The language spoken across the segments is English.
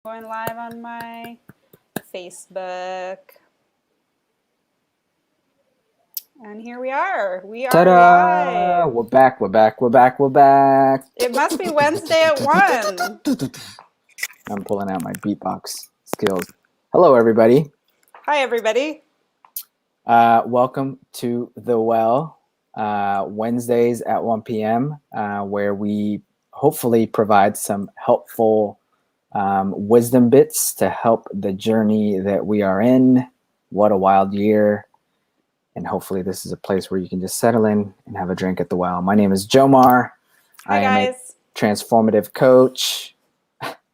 Going live on my Facebook. And here we are. We are Ta-da! live. We're back, we're back, we're back, we're back. It must be Wednesday at 1. I'm pulling out my beatbox skills. Hello, everybody. Hi, everybody. Welcome to The Well, Wednesdays at 1 p.m., where we hopefully provide some helpful wisdom bits to help the journey that we are in. What a wild year. And hopefully this is a place where you can just settle in and have a drink at The Well. My name is Jomar. Hi, I am a guys. transformative coach,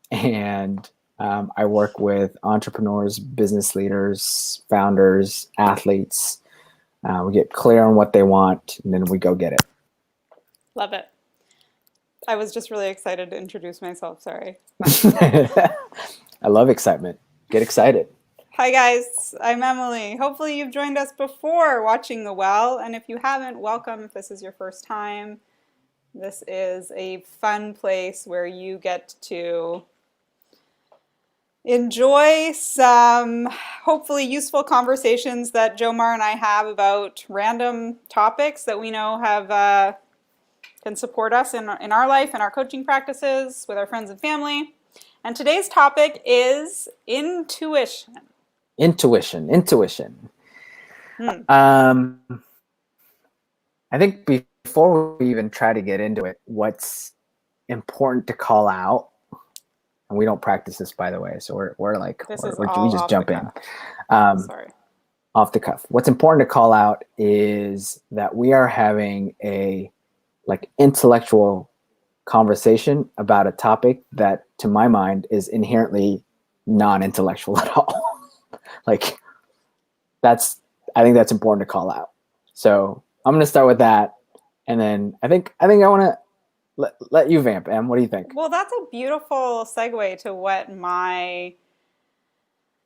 and I work with entrepreneurs, business leaders, founders, athletes. We get clear on what they want, and then we go get it. Love it. I was just really excited to introduce myself. Sorry. I love excitement. Get excited. Hi, guys. I'm Emily. Hopefully, you've joined us before watching The Well. And if you haven't, welcome if this is your first time. This is a fun place where you get to enjoy some hopefully useful conversations that Jomar and I have about random topics that we know have can support us in our life and our coaching practices with our friends and family. And today's topic is intuition. Intuition. Hmm. I think before we even try to get into it, what's important to call out, and we don't practice this, by the way, so we just jump in. Sorry. Off the cuff. What's important to call out is that we are having a intellectual conversation about a topic that, to my mind, is inherently non-intellectual at all. I think that's important to call out. So I'm going to start with that, and then I think I want to let you vamp, Em. What do you think? Well, that's a beautiful segue to what my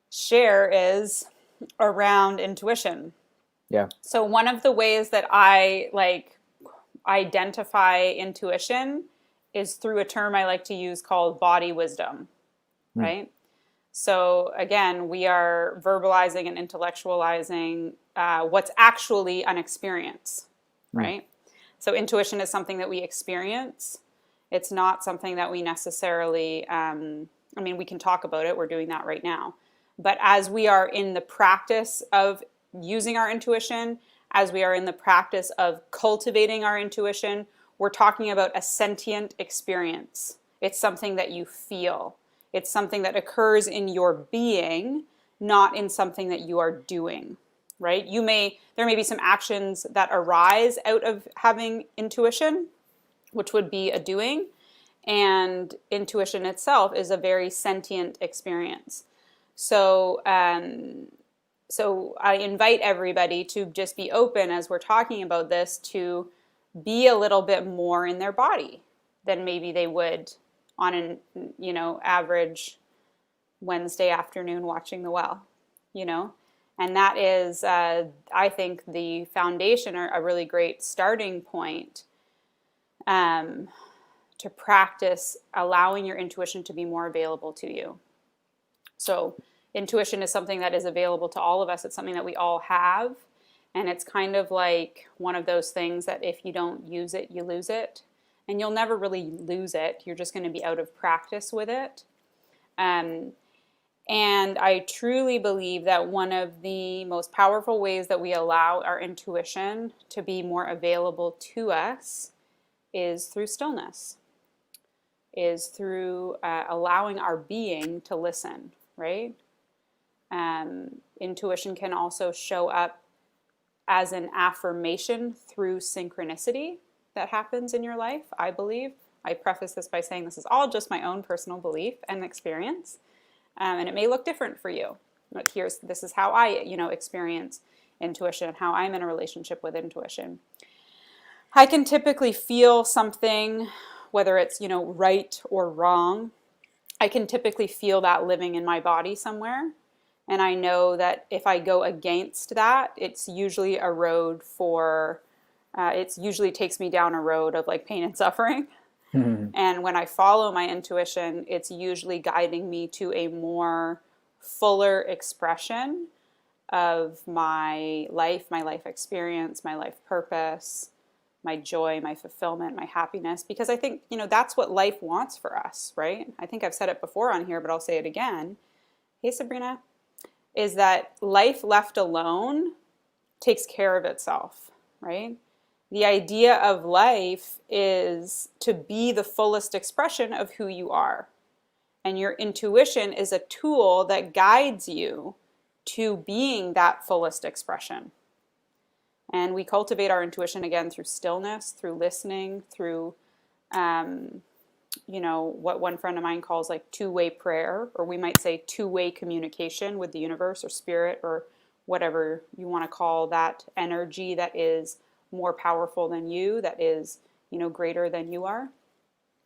share is around intuition. Yeah. So one of the ways that I identify intuition is through a term I like to use called body wisdom, right? So again, we are verbalizing and intellectualizing what's actually an experience, right? So intuition is something that we experience. It's not something that we necessarily, we can talk about it. We're doing that right now. But as we are in the practice of using our intuition, as we are in the practice of cultivating our intuition, we're talking about a sentient experience. It's something that you feel. It's something that occurs in your being, not in something that you are doing, right? There may be some actions that arise out of having intuition, which would be a doing, and intuition itself is a very sentient experience. So I invite everybody to just be open as we're talking about this to be a little bit more in their body than maybe they would on an average Wednesday afternoon watching The Well, and that is I think the foundation or a really great starting point to practice allowing your intuition to be more available to you. So intuition is something that is available to all of us. It's something that we all have. And it's kind of like one of those things that if you don't use it, you lose it. And you'll never really lose it. You're just going to be out of practice with it. And I truly believe that one of the most powerful ways that we allow our intuition to be more available to us is through stillness, is through allowing our being to listen, right? Intuition can also show up as an affirmation through synchronicity that happens in your life, I believe. I preface this by saying this is all just my own personal belief and experience, and it may look different for you. But this is how I, experience intuition, how I'm in a relationship with intuition. I can typically feel something, whether it's, right or wrong. I can typically feel that living in my body somewhere. And I know that if I go against that, it's usually it usually takes me down a road of pain and suffering. Mhm. And when I follow my intuition, it's usually guiding me to a more fuller expression of my life experience, my life purpose, my joy, my fulfillment, my happiness. Because I think, that's what life wants for us, right? I think I've said it before on here, but I'll say it again. Hey, Sabrina, is that life left alone takes care of itself, right? The idea of life is to be the fullest expression of who you are. And your intuition is a tool that guides you to being that fullest expression. And we cultivate our intuition again through stillness, through listening, through, what one friend of mine calls like two-way prayer, or we might say two-way communication with the universe or spirit or whatever you want to call that energy that is more powerful than you, that is, greater than you are.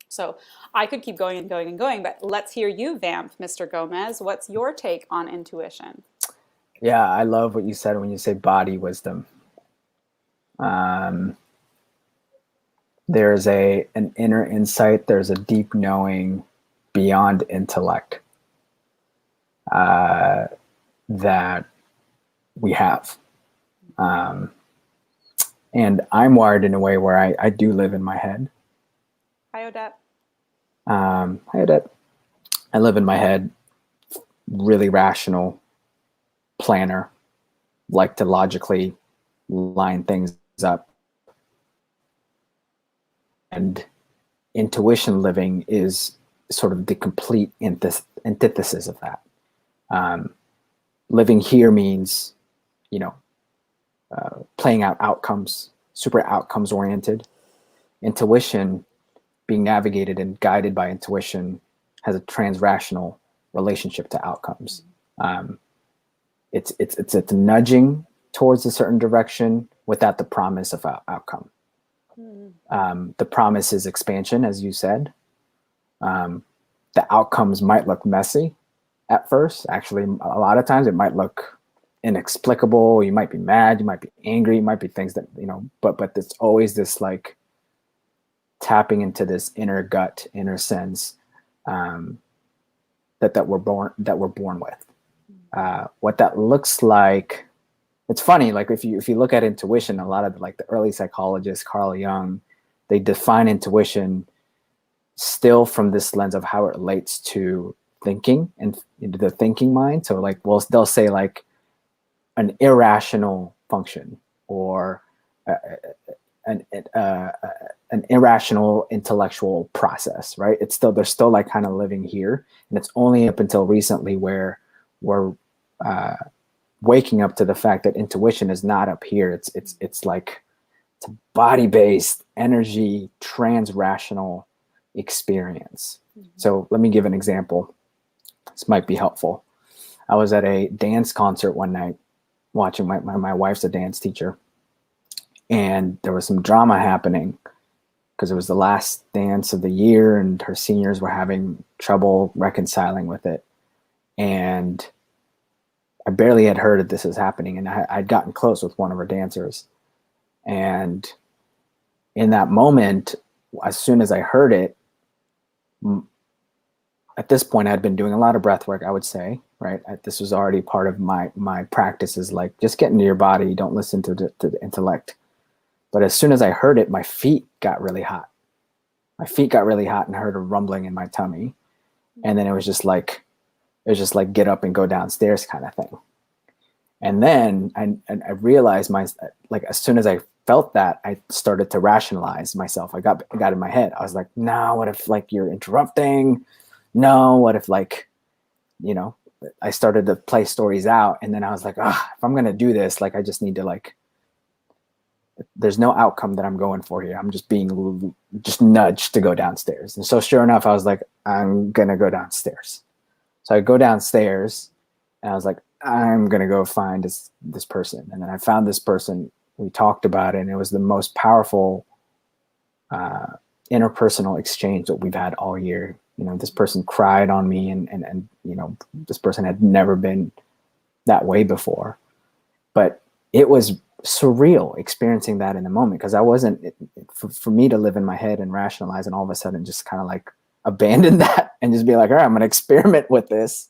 So I could keep going and going and going, but let's hear you vamp, Mr. Gomez. What's your take on intuition? Yeah, I love what you said when you say body wisdom. There's an inner insight. There's a deep knowing beyond intellect that we have. And I'm wired in a way where I do live in my head. Hi, Odette. Hi, Odette. I live in my head, really rational planner, like to logically line things up. And intuition living is sort of the complete antithesis of that. Living here means, playing out outcomes, super outcomes oriented. Intuition, being navigated and guided by intuition, has a transrational relationship to outcomes. It's nudging towards a certain direction without the promise of outcome. The promise is expansion, as you said. The outcomes might look messy at first. Actually, a lot of times it might look inexplicable. You might be mad, you might be angry, it might be things that, but it's always this like tapping into this inner gut, inner sense that we're born with. What that looks like, it's funny. Like if you look at intuition, a lot of the early psychologists, Carl Jung, they define intuition still from this lens of how it relates to thinking and into the thinking mind. So they'll say like an irrational function or an irrational intellectual process, right? They're still like kind of living here, and it's only up until recently where we're waking up to the fact that intuition is not up here. It's a body-based energy, trans-rational experience. Mm-hmm. So let me give an example. This might be helpful. I was at a dance concert one night watching my wife's a dance teacher, and there was some drama happening because it was the last dance of the year and her seniors were having trouble reconciling with it. And I barely had heard that this was happening, and I'd gotten close with one of her dancers. And in that moment, as soon as I heard it, at this point, I'd been doing a lot of breath work, I would say, right? This was already part of my practices, like just get into your body, don't listen to the intellect. But as soon as I heard it, my feet got really hot. My feet got really hot, and I heard a rumbling in my tummy. And then it was just like get up and go downstairs kind of thing. And then I realized as soon as I felt that, I started to rationalize myself. I got in my head. I was like, no, what if you're interrupting? No, what if I started to play stories out, and then I was like, if I'm going to do this, I just need to there's no outcome that I'm going for here. I'm just being nudged to go downstairs. And so sure enough, I was like, I'm going to go downstairs. So I go downstairs, and I was like, I'm going to go find this person. And then I found this person. We talked about it, and it was the most powerful interpersonal exchange that we've had all year. This person cried on me, and this person had never been that way before. But it was surreal experiencing that in the moment, because I wasn't, for me to live in my head and rationalize and all of a sudden just kind of like abandon that and just be like, all right, I'm going to experiment with this.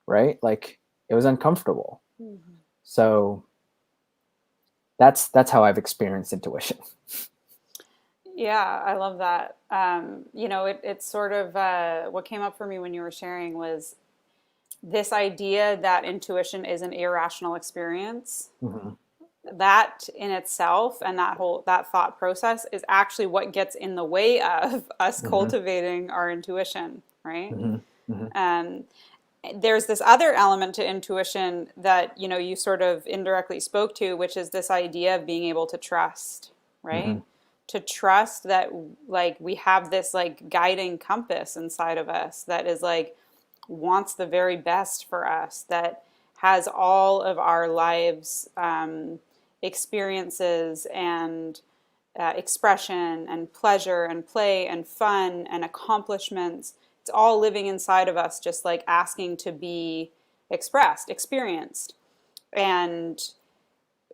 Right. Like, it was uncomfortable. Mm-hmm. So that's how I've experienced intuition. Yeah, I love that. It's sort of what came up for me when you were sharing was this idea that intuition is an irrational experience. Mm-hmm. That in itself and that thought process is actually what gets in the way of us Mm-hmm. cultivating our intuition, right? Mm-hmm. Mm-hmm. There's this other element to intuition that you sort of indirectly spoke to, which is this idea of being able to trust, right? Mm-hmm. To trust that, like, we have this like guiding compass inside of us that is like wants the very best for us, that has all of our lives experiences and expression and pleasure and play and fun and accomplishments. It's all living inside of us, just like asking to be expressed, experienced. And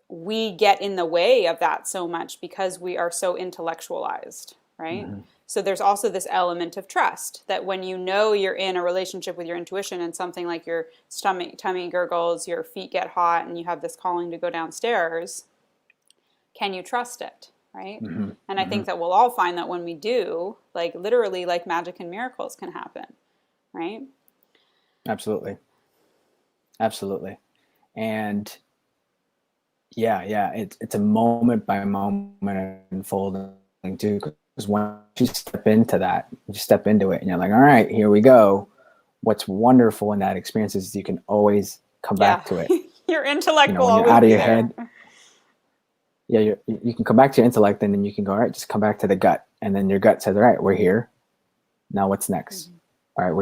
we get in the way of that so much because we are so intellectualized, right? Mm-hmm. So there's also this element of trust that when you're in a relationship with your intuition and something like your tummy gurgles, your feet get hot, and you have this calling to go downstairs, can you trust it, right? Mm-hmm. And I think that we'll all find that when we do, like literally, like magic and miracles can happen, right? Absolutely. Absolutely. And yeah, it's a moment by moment unfolding too. Because once you step into that, you step into it, and you're like, all right, here we go. What's wonderful in that experience is you can always come back to it. Your intellect will when always you're out of be your there. head. Yeah, you can come back to your intellect, and then you can go, all right, just come back to the gut, and then your gut says, all right, we're here. Now what's next? Mm-hmm. All right,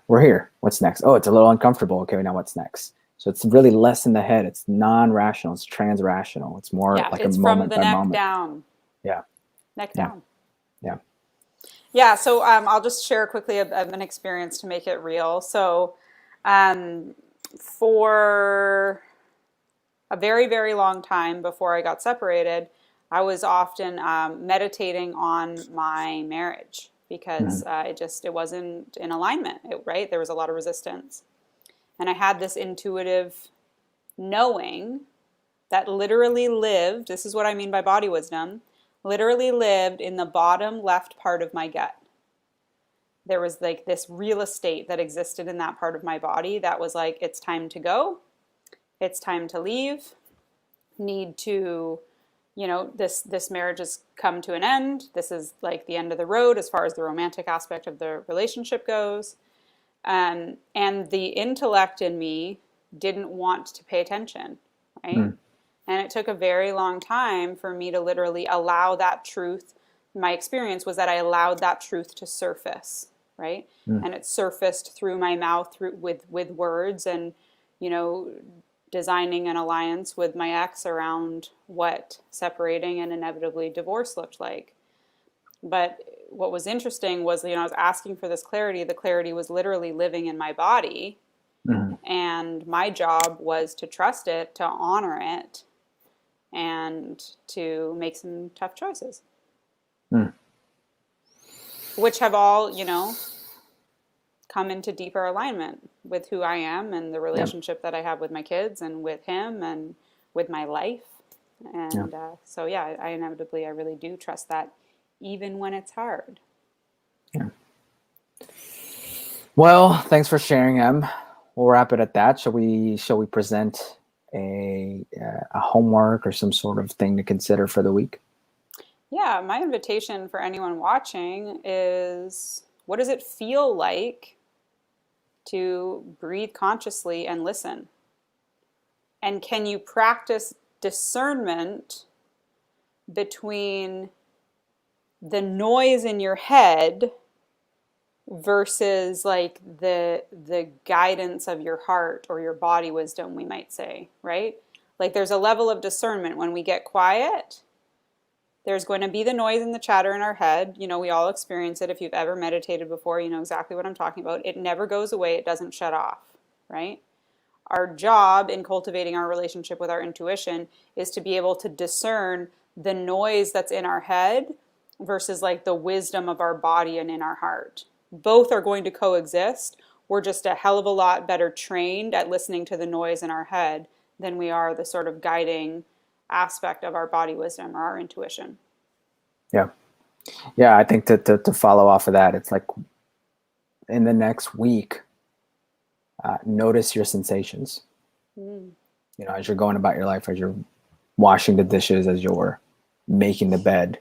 we're here. What's next? Oh, it's a little uncomfortable. Okay, now what's next? So it's really less in the head. It's non-rational. It's trans-rational. It's more like a moment by moment. Down. Yeah. Neck down. Yeah. Yeah. So I'll just share quickly an experience to make it real. So for a very, very long time before I got separated, I was often meditating on my marriage because it wasn't in alignment, right? There was a lot of resistance. And I had this intuitive knowing that literally lived, this is what I mean by body wisdom, literally lived in the bottom left part of my gut. There was like this real estate that existed in that part of my body that was like, it's time to go. It's time to leave. Need to, this marriage has come to an end. This is like the end of the road as far as the romantic aspect of the relationship goes. And the intellect in me didn't want to pay attention, right? And it took a very long time for me to literally allow that truth. My experience was that I allowed that truth to surface, right? And it surfaced through my mouth, with words, and designing an alliance with my ex around what separating and inevitably divorce looked like. But what was interesting was, I was asking for this clarity. The clarity was literally living in my body. And my job was to trust it, to honor it, and to make some tough choices. Which have all, come into deeper alignment with who I am and the relationship that I have with my kids and with him and with my life. And I inevitably, I really do trust that, even when it's hard. Yeah. Well, thanks for sharing, Em. We'll wrap it at that. Shall we present a homework or some sort of thing to consider for the week? Yeah, my invitation for anyone watching is, what does it feel like to breathe consciously and listen? And can you practice discernment between the noise in your head versus like the guidance of your heart or your body wisdom, we might say, right? Like there's a level of discernment when we get quiet. There's going to be the noise and the chatter in our head. We all experience it. If you've ever meditated before, you know exactly what I'm talking about. It never goes away. It doesn't shut off, right? our job in cultivating our relationship with our intuition is to be able to discern the noise that's in our head versus like the wisdom of our body and in our heart. Both are going to coexist. We're just a hell of a lot better trained at listening to the noise in our head than we are the sort of guiding aspect of our body wisdom or our intuition. Yeah. Yeah, I think to follow off of that, it's like in the next week, notice your sensations. You know, as you're going about your life, as you're washing the dishes, as you're making the bed,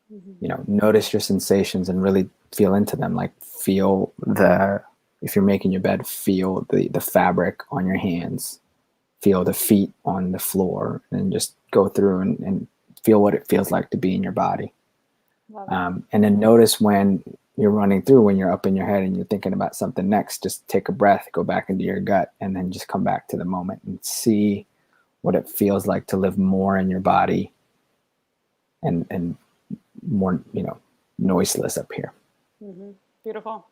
you know, notice your sensations and really feel into them. Like feel if you're making your bed, feel the fabric on your hands, feel the feet on the floor, and just go through and feel what it feels like to be in your body. And then notice when you're running through, when you're up in your head and you're thinking about something next, just take a breath, go back into your gut, and then just come back to the moment and see what it feels like to live more in your body and more, you know, noiseless up here. Beautiful.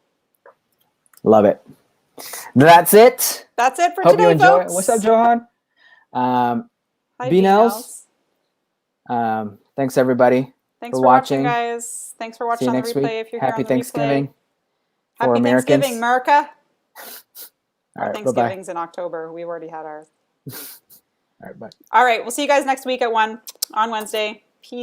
Love it. That's it. That's it for Hope today, you enjoy folks. it. What's up, Johan? Hi, B-Nels. Thanks everybody. Thanks for watching, guys. Thanks for watching on the next replay. week. If you're Happy here on the Thanksgiving replay. for Happy Americans. Thanksgiving, America. All Our right, Thanksgiving's in October. We've already had ours. All right, bye. All right, we'll see you guys next week at 1 on Wednesday.